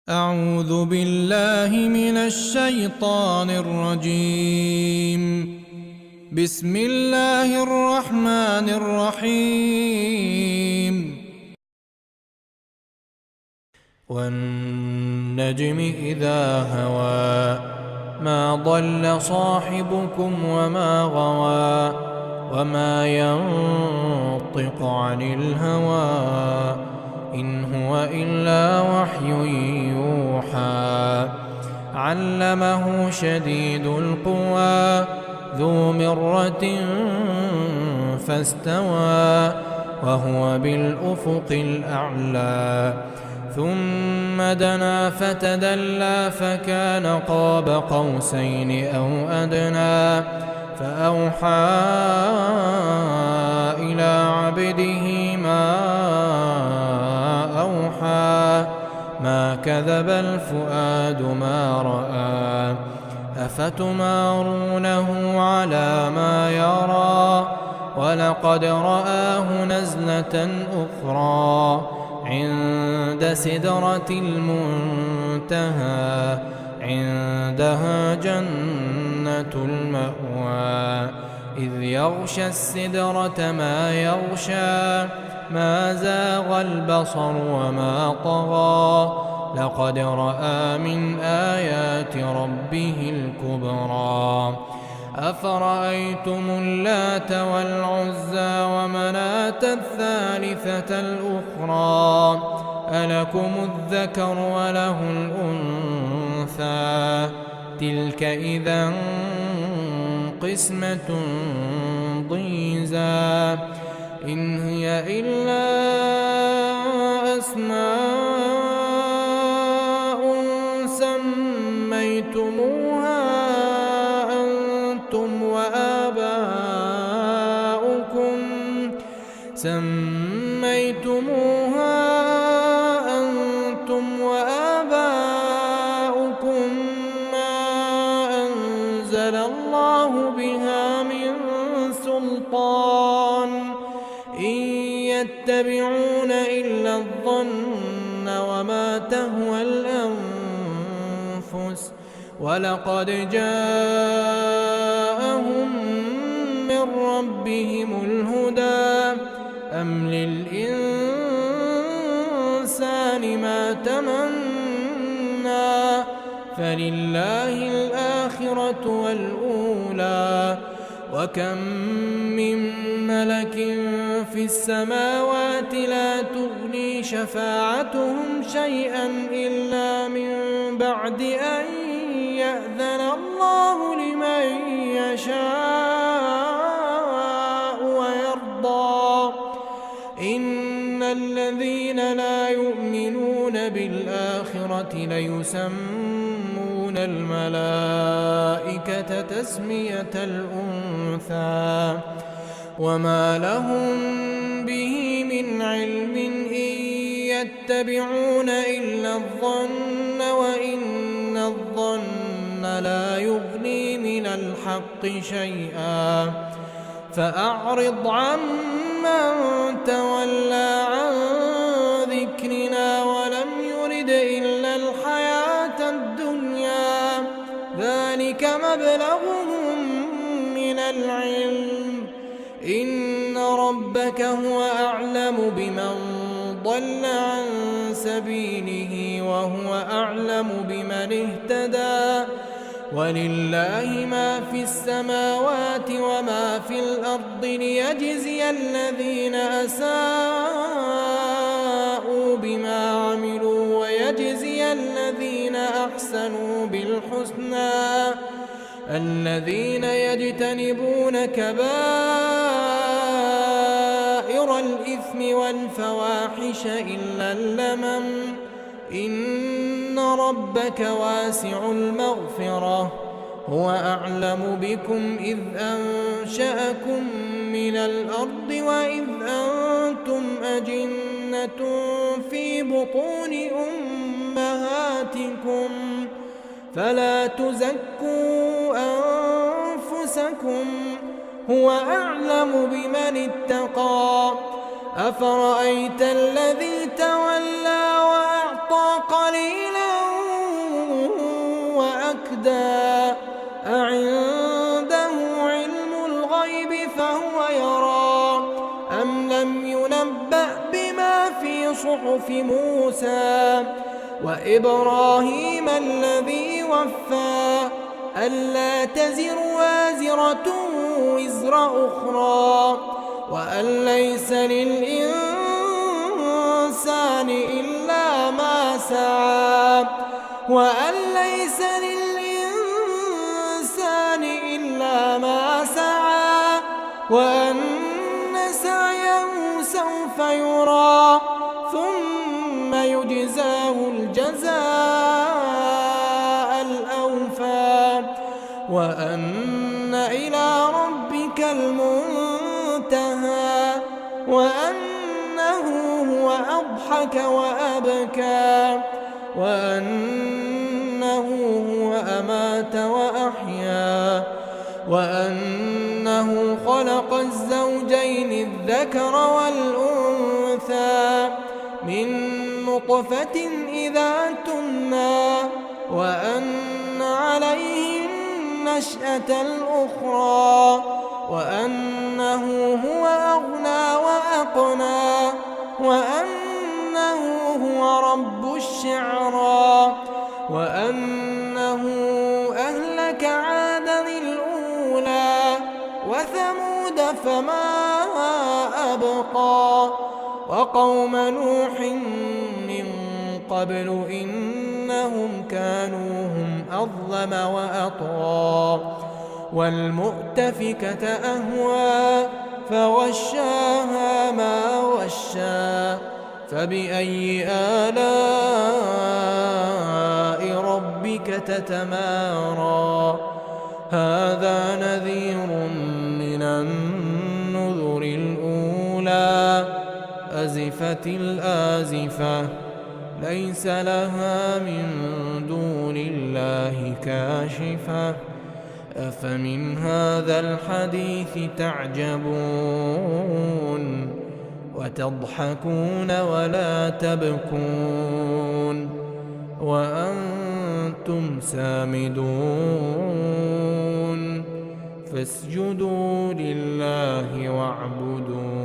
أعوذ بالله من الشيطان الرجيم. بسم الله الرحمن الرحيم. والنجم إذا هوى ما ضل صاحبكم وما غوى وما ينطق عن الهوى إن هو إلا وحي يوحى علمه شديد القوى ذو مرة فاستوى وهو بالأفق الأعلى ثم دنا فتدلى فكان قاب قوسين أو أدنى فأوحى إلى عبده ما أوحى ما كذب الفؤاد ما رأى أفتمارونه على ما يرى ولقد رآه نزلة أخرى عند سدرة المنتهى عندها جنة المأوى إذ يغشى السدرة ما يغشى ما زاغ البصر وما طغى لقد رأى من آيات ربه الكبرى أفرأيتم اللات والعزى ومناة الثالثة الأخرى ألكم الذكر وله الأنثى تلك إذا قسمة ضيزى إن هي إلا أسماء سميتموها أنتم وآباؤكم ما أنزل الله بها من سلطان إن يتبعون إلا الظن وما تهوى الأنفس ولقد جاءهم من ربهم الهدى أم للإنسان ما تمنى فلله الآخرة والأولى وكم من ملك في السماوات لا تغني شفاعتهم شيئا إلا من بعد أن يأذن الله لمن يشاء ويرضى إن الذين لا يؤمنون بالآخرة ليسمون الملائكة تسمية الأنثى وما لهم به من علم إن يتبعون إلا الظن وإن الظن لا يغني من الحق شيئا فأعرض عمن تولى عن ذكرنا ولم يرد إلا الحياة الدنيا ذلك مبلغهم من العلم إن ربك هو أعلم بمن ضل عن سبيله وهو أعلم بمن اهتدى ولله ما في السماوات وما في الأرض ليجزي الذين أساءوا بما عملوا ويجزي الذين أحسنوا بالحسنى الذين يجتنبون كبائر الإثم والفواحش إلا اللمم إن ربك واسع المغفرة هو أعلم بكم إذ أنشأكم من الأرض وإذ أنتم أجنة في بطون أمهاتكم فلا تزكوا أنفسكم هو أعلم بمن اتقى أفرأيت الذي تولى وأعطى قليلا تردى أعنده علم الغيب فهو يرى أم لم ينبأ بما في صحف موسى وإبراهيم الذي وفى ألا تزر وازرة وزر أخرى وأن ليس للإنسان إلا ما سعى وأن ليس للإنسان إلا ما سعى وأن سعيه سوف يرى ثم يجزاه الجزاء الأوفى وأن إلى ربك المنتهى وأنه هو أضحك وأبكى وأنه هو أمات وأحيا وأنه خلق الزوجين الذكر والأنثى من نطفة إذا تمنى وأن عليه النشأة الأخرى وأنه هو أغنى وأقنى وأنه هو رب الشعرى وأنه أهلك عادا الأولى وثمود فما أبقى وقوم نوح من قبل إنهم كانوا هم أظلم وأطغى والمؤتفكة أهوى فغشاها ما غشى فبأي آلاء ربك تتمارى هذا نذير من النذر الأولى أزفت الآزفة ليس لها من دون الله كاشفة أفمن هذا الحديث تعجبون وتضحكون ولا تبكون وأنتم سامدون فاسجدوا لله واعبدوا